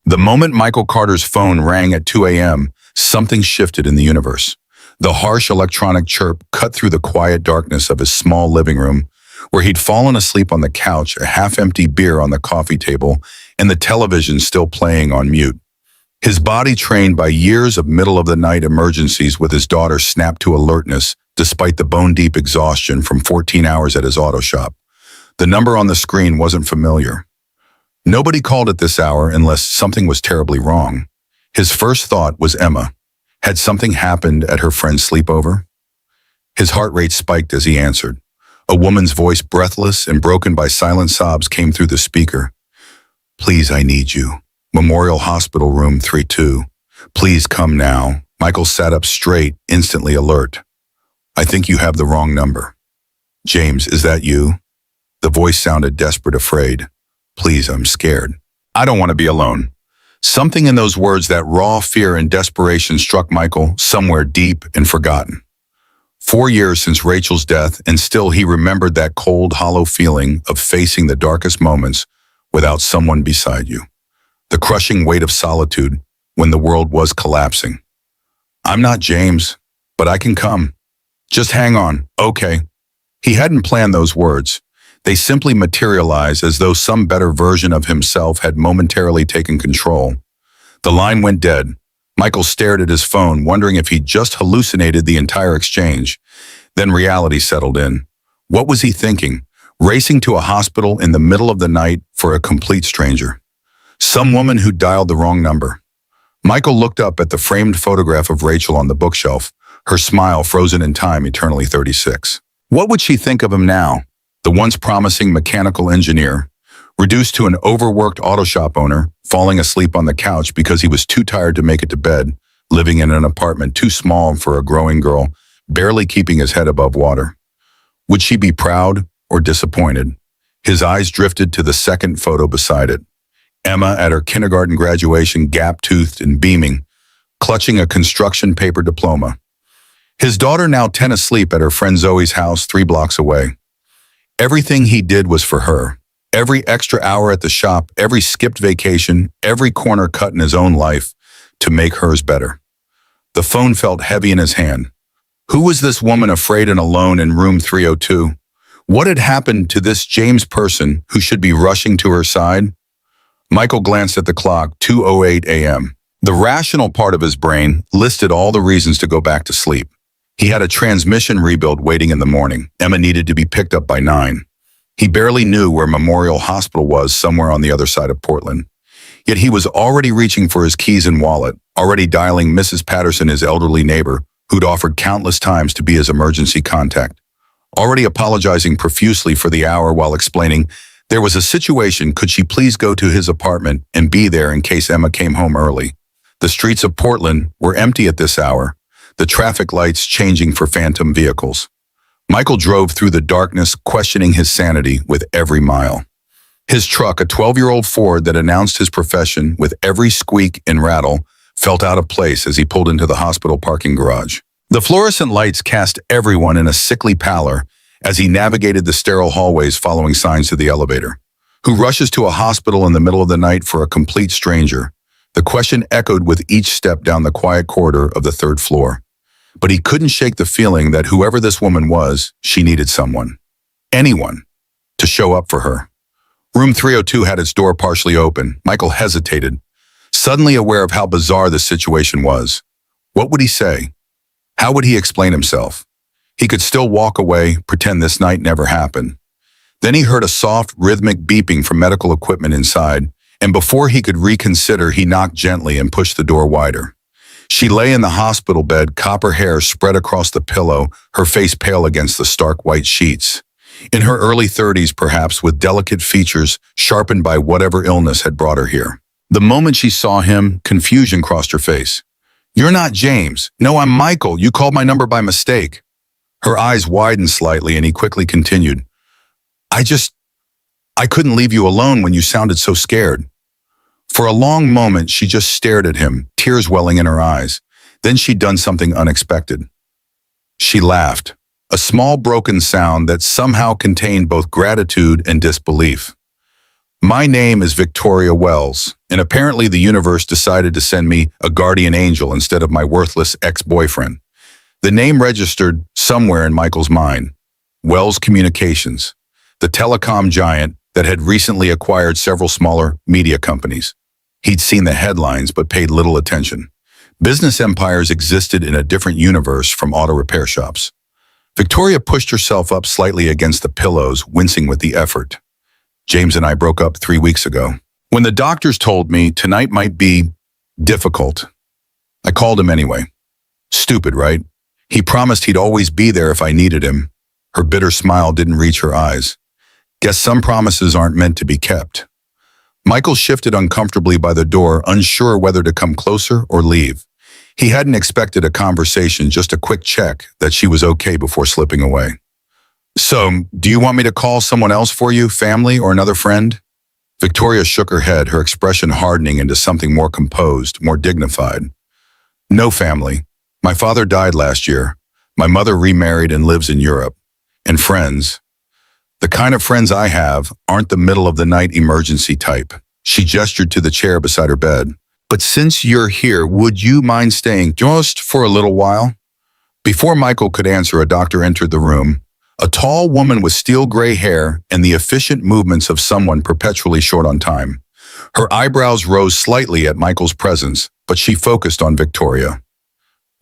The moment Michael Carter's phone rang at 2 a.m., something shifted in the universe. The harsh electronic chirp cut through the quiet darkness of his small living room, where he'd fallen asleep on the couch, a half-empty beer on the coffee table, and the television still playing on mute. His body, trained by years of middle-of-the-night emergencies with his daughter, snapped to alertness despite the bone-deep exhaustion from 14 hours at his auto shop. The number on the screen wasn't familiar. Nobody called at this hour unless something was terribly wrong. His first thought was Emma. Had something happened at her friend's sleepover? His heart rate spiked as he answered. A woman's voice, breathless and broken by silent sobs, came through the speaker. "Please, I need you. Memorial Hospital, room 32. Please come now." Michael sat up straight, instantly alert. "I think you have the wrong number." "James, is that you?" The voice sounded desperate, afraid. "Please, I'm scared. I don't want to be alone." Something in those words, that raw fear and desperation, struck Michael somewhere deep and forgotten. 4 years since Rachel's death, and still he remembered that cold, hollow feeling of facing the darkest moments without someone beside you. The crushing weight of solitude when the world was collapsing. "I'm not James, but I can come. Just hang on, okay?" He hadn't planned those words. They simply materialized as though some better version of himself had momentarily taken control. The line went dead. Michael stared at his phone, wondering if he'd just hallucinated the entire exchange. Then reality settled in. What was he thinking? Racing to a hospital in the middle of the night for a complete stranger. Some woman who dialed the wrong number. Michael looked up at the framed photograph of Rachel on the bookshelf, her smile frozen in time, eternally 36. What would she think of him now? The once promising mechanical engineer, reduced to an overworked auto shop owner, falling asleep on the couch because he was too tired to make it to bed, living in an apartment too small for a growing girl, barely keeping his head above water. Would she be proud or disappointed? His eyes drifted to the second photo beside it. Emma at her kindergarten graduation, gap-toothed and beaming, clutching a construction paper diploma. His daughter, now 10, asleep at her friend Zoe's house 3 blocks away. Everything he did was for her. Every extra hour at the shop, every skipped vacation, every corner cut in his own life to make hers better. The phone felt heavy in his hand. Who was this woman, afraid and alone in room 302? What had happened to this James person who should be rushing to her side? Michael glanced at the clock, 2:08 a.m. The rational part of his brain listed all the reasons to go back to sleep. He had a transmission rebuild waiting in the morning. Emma needed to be picked up by 9. He barely knew where Memorial Hospital was, somewhere on the other side of Portland. Yet he was already reaching for his keys and wallet, already dialing Mrs. Patterson, his elderly neighbor, who'd offered countless times to be his emergency contact. Already apologizing profusely for the hour while explaining there was a situation, could she please go to his apartment and be there in case Emma came home early. The streets of Portland were empty at this hour, the traffic lights changing for phantom vehicles. Michael drove through the darkness, questioning his sanity with every mile. His truck, a 12-year-old Ford that announced his profession with every squeak and rattle, felt out of place as he pulled into the hospital parking garage. The fluorescent lights cast everyone in a sickly pallor as he navigated the sterile hallways, following signs to the elevator. Who rushes to a hospital in the middle of the night for a complete stranger? The question echoed with each step down the quiet corridor of the 3rd floor. But he couldn't shake the feeling that whoever this woman was, she needed someone. Anyone. To show up for her. Room 302 had its door partially open. Michael hesitated, suddenly aware of how bizarre the situation was. What would he say? How would he explain himself? He could still walk away, pretend this night never happened. Then he heard a soft, rhythmic beeping from medical equipment inside, and before he could reconsider, he knocked gently and pushed the door wider. She lay in the hospital bed, copper hair spread across the pillow, her face pale against the stark white sheets. In her early 30s, perhaps, with delicate features sharpened by whatever illness had brought her here. The moment she saw him, confusion crossed her face. "You're not James." "No, I'm Michael. You called my number by mistake." Her eyes widened slightly, and he quickly continued. I couldn't leave you alone when you sounded so scared." For a long moment, she just stared at him, tears welling in her eyes. Then she'd done something unexpected. She laughed, a small broken sound that somehow contained both gratitude and disbelief. My name is Victoria Wells, and apparently the universe decided to send me a guardian angel instead of my worthless ex-boyfriend. The name registered somewhere in Michael's mind. Wells Communications, the telecom giant that had recently acquired several smaller media companies. He'd seen the headlines but paid little attention. Business empires existed in a different universe from auto repair shops. Victoria pushed herself up slightly against the pillows, wincing with the effort. James and I broke up 3 weeks ago. When the doctors told me tonight might be difficult, I called him anyway. Stupid, right? He promised he'd always be there if I needed him. Her bitter smile didn't reach her eyes. Guess some promises aren't meant to be kept. Michael shifted uncomfortably by the door, unsure whether to come closer or leave. He hadn't expected a conversation, just a quick check that she was okay before slipping away. So, do you want me to call someone else for you, family or another friend? Victoria shook her head, her expression hardening into something more composed, more dignified. No family. My father died last year. My mother remarried and lives in Europe. And friends. The kind of friends I have aren't the middle-of-the-night emergency type. She gestured to the chair beside her bed. But since you're here, would you mind staying just for a little while? Before Michael could answer, a doctor entered the room. A tall woman with steel gray hair and the efficient movements of someone perpetually short on time. Her eyebrows rose slightly at Michael's presence, but she focused on Victoria.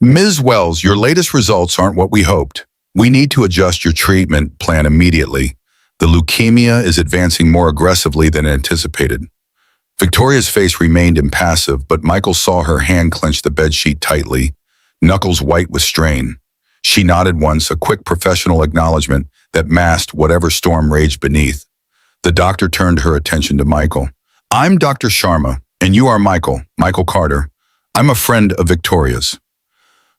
Ms. Wells, your latest results aren't what we hoped. We need to adjust your treatment plan immediately. The leukemia is advancing more aggressively than anticipated. Victoria's face remained impassive, but Michael saw her hand clench the bedsheet tightly, knuckles white with strain. She nodded once, a quick professional acknowledgement that masked whatever storm raged beneath. The doctor turned her attention to Michael. I'm Dr. Sharma, and you are Michael Carter. I'm a friend of Victoria's.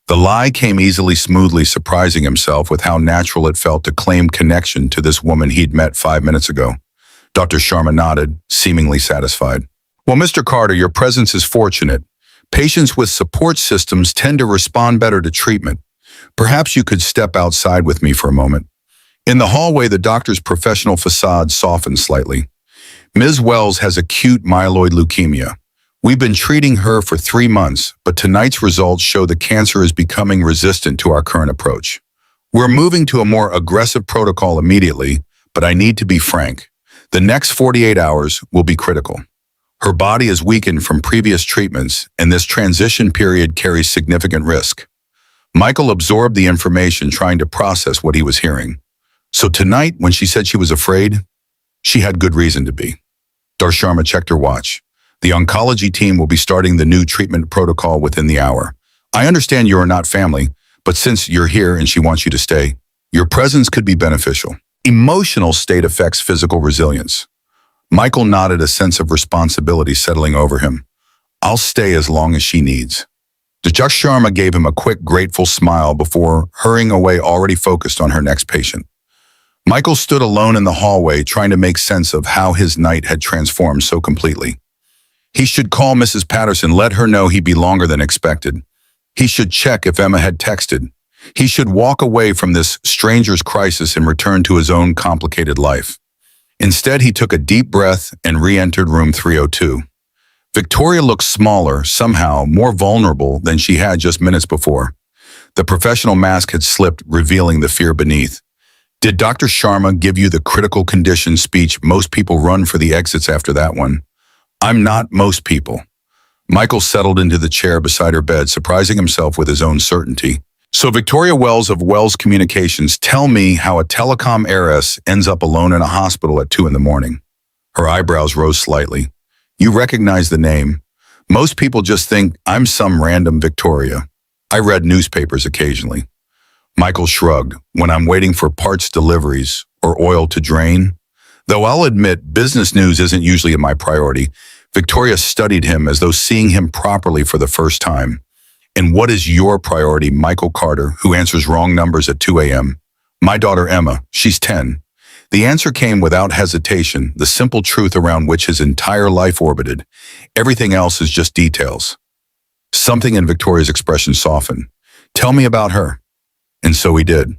The lie came easily, smoothly, surprising himself with how natural it felt to claim connection to this woman he'd met 5 minutes ago. Dr. Sharma nodded, seemingly satisfied. Well, Mr. Carter, your presence is fortunate. Patients with support systems tend to respond better to treatment. Perhaps you could step outside with me for a moment. In the hallway, the doctor's professional facade softened slightly. Ms. Wells has acute myeloid leukemia. We've been treating her for 3 months, but tonight's results show the cancer is becoming resistant to our current approach. We're moving to a more aggressive protocol immediately, but I need to be frank. The next 48 hours will be critical. Her body is weakened from previous treatments, and this transition period carries significant risk. Michael absorbed the information, trying to process what he was hearing. So tonight, when she said she was afraid, she had good reason to be. Dr. Sharma checked her watch. The oncology team will be starting the new treatment protocol within the hour. I understand you are not family, but since you're here and she wants you to stay, your presence could be beneficial. Emotional state affects physical resilience. Michael nodded, a sense of responsibility settling over him. I'll stay as long as she needs. Dr. Sharma gave him a quick, grateful smile before hurrying away, already focused on her next patient. Michael stood alone in the hallway, trying to make sense of how his night had transformed so completely. He should call Mrs. Patterson, let her know he'd be longer than expected. He should check if Emma had texted. He should walk away from this stranger's crisis and return to his own complicated life. Instead, he took a deep breath and re-entered room 302. Victoria looked smaller, somehow more vulnerable than she had just minutes before. The professional mask had slipped, revealing the fear beneath. Did Dr. Sharma give you the critical condition speech? Most people run for the exits after that one. I'm not most people. Michael settled into the chair beside her bed, surprising himself with his own certainty. So Victoria Wells of Wells Communications, tell me how a telecom heiress ends up alone in a hospital at 2 a.m. Her eyebrows rose slightly. You recognize the name. Most people just think I'm some random Victoria. I read newspapers occasionally. Michael shrugged. When I'm waiting for parts deliveries or oil to drain. Though I'll admit business news isn't usually my priority, Victoria studied him as though seeing him properly for the first time. And what is your priority, Michael Carter, who answers wrong numbers at 2 a.m.? My daughter Emma, she's 10. The answer came without hesitation, the simple truth around which his entire life orbited. Everything else is just details. Something in Victoria's expression softened. Tell me about her. And so he did.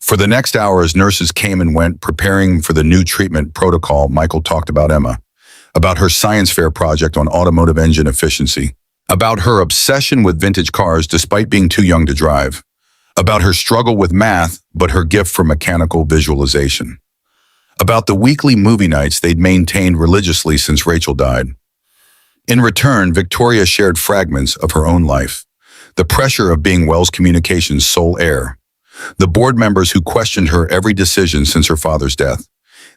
For the next hour, as nurses came and went, preparing for the new treatment protocol, Michael talked about Emma. about her science fair project on automotive engine efficiency, about her obsession with vintage cars despite being too young to drive, about her struggle with math but her gift for mechanical visualization, about the weekly movie nights they'd maintained religiously since Rachel died. In return, Victoria shared fragments of her own life, the pressure of being Wells Communications' sole heir, the board members who questioned her every decision since her father's death,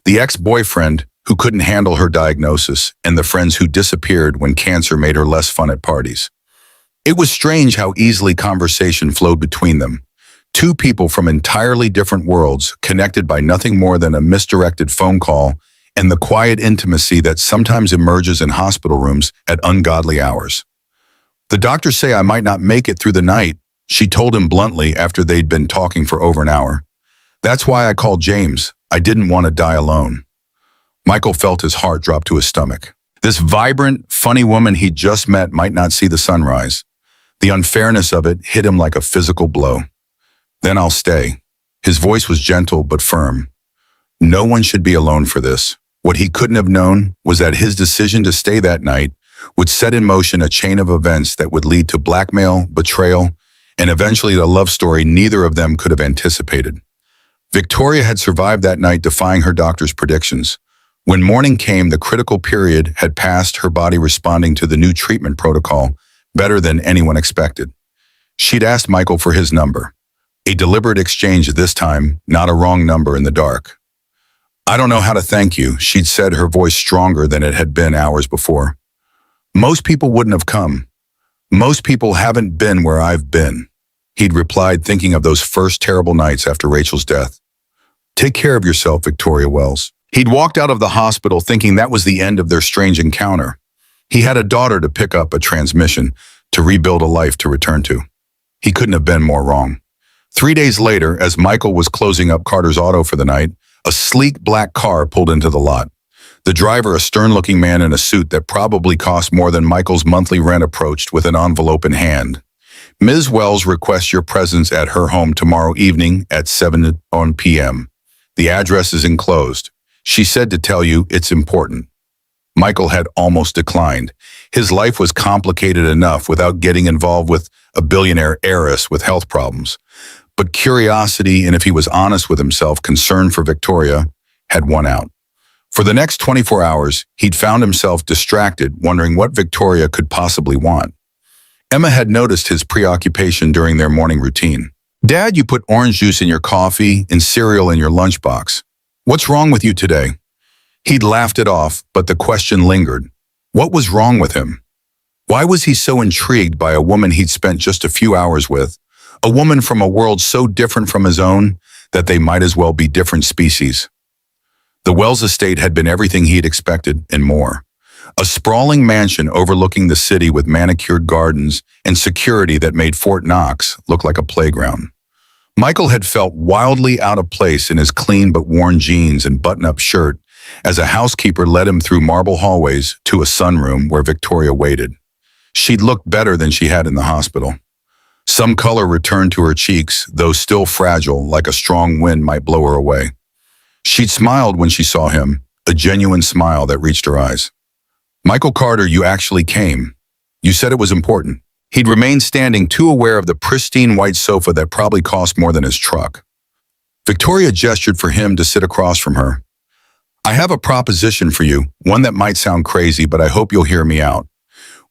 the ex-boyfriend who couldn't handle her diagnosis, and the friends who disappeared when cancer made her less fun at parties. It was strange how easily conversation flowed between them. Two people from entirely different worlds, connected by nothing more than a misdirected phone call and the quiet intimacy that sometimes emerges in hospital rooms at ungodly hours. "The doctors say I might not make it through the night," she told him bluntly after they'd been talking for over an hour. "That's why I called James. I didn't want to die alone." Michael felt his heart drop to his stomach. This vibrant, funny woman he'd just met might not see the sunrise. The unfairness of it hit him like a physical blow. "Then I'll stay." His voice was gentle but firm. No one should be alone for this. What he couldn't have known was that his decision to stay that night would set in motion a chain of events that would lead to blackmail, betrayal, and eventually a love story neither of them could have anticipated. Victoria had survived that night, defying her doctor's predictions. When morning came, the critical period had passed, her body responding to the new treatment protocol better than anyone expected. She'd asked Michael for his number. A deliberate exchange this time, not a wrong number in the dark. "I don't know how to thank you," she'd said, her voice stronger than it had been hours before. "Most people wouldn't have come. Most people haven't been where I've been," he'd replied, thinking of those first terrible nights after Rachel's death. "Take care of yourself, Victoria Wells." He'd walked out of the hospital thinking that was the end of their strange encounter. He had a daughter to pick up, a transmission, to rebuild a life to return to. He couldn't have been more wrong. 3 days later, as Michael was closing up Carter's auto for the night, a sleek black car pulled into the lot. The driver, a stern-looking man in a suit that probably cost more than Michael's monthly rent, approached with an envelope in hand. "Ms. Wells requests your presence at her home tomorrow evening at 7 p.m. The address is enclosed. She said to tell you it's important." Michael had almost declined. His life was complicated enough without getting involved with a billionaire heiress with health problems. But curiosity, and if he was honest with himself, concern for Victoria, had won out. For the next 24 hours, he'd found himself distracted, wondering what Victoria could possibly want. Emma had noticed his preoccupation during their morning routine. "Dad, you put orange juice in your coffee and cereal in your lunchbox. What's wrong with you today?" He'd laughed it off, but the question lingered. What was wrong with him? Why was he so intrigued by a woman he'd spent just a few hours with, a woman from a world so different from his own that they might as well be different species? The Wells estate had been everything he'd expected and more. A sprawling mansion overlooking the city with manicured gardens and security that made Fort Knox look like a playground. Michael had felt wildly out of place in his clean but worn jeans and button-up shirt as a housekeeper led him through marble hallways to a sunroom where Victoria waited. She'd looked better than she had in the hospital. Some color returned to her cheeks, though still fragile, like a strong wind might blow her away. She'd smiled when she saw him, a genuine smile that reached her eyes. "Michael Carter, you actually came. You said it was important." He'd remained standing, too aware of the pristine white sofa that probably cost more than his truck. Victoria gestured for him to sit across from her. "I have a proposition for you, one that might sound crazy, but I hope you'll hear me out."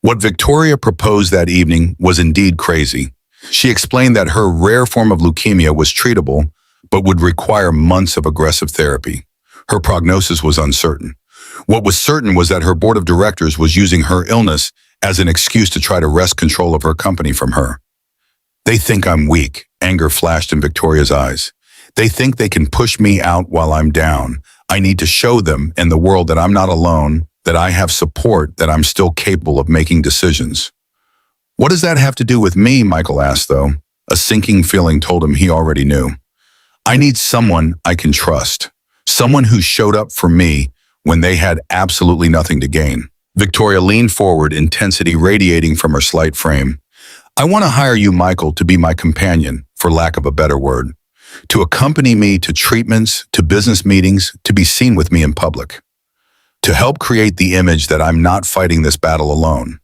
What Victoria proposed that evening was indeed crazy. She explained that her rare form of leukemia was treatable, but would require months of aggressive therapy. Her prognosis was uncertain. What was certain was that her board of directors was using her illness as an excuse to try to wrest control of her company from her. "They think I'm weak," anger flashed in Victoria's eyes. "They think they can push me out while I'm down. I need to show them and the world that I'm not alone, that I have support, that I'm still capable of making decisions." "What does that have to do with me?" Michael asked, though. A sinking feeling told him he already knew. "I need someone I can trust. Someone who showed up for me when they had absolutely nothing to gain." Victoria leaned forward, intensity radiating from her slight frame. "I want to hire you, Michael, to be my companion, for lack of a better word. To accompany me to treatments, to business meetings, to be seen with me in public." to help create the image that I'm not fighting this battle alone.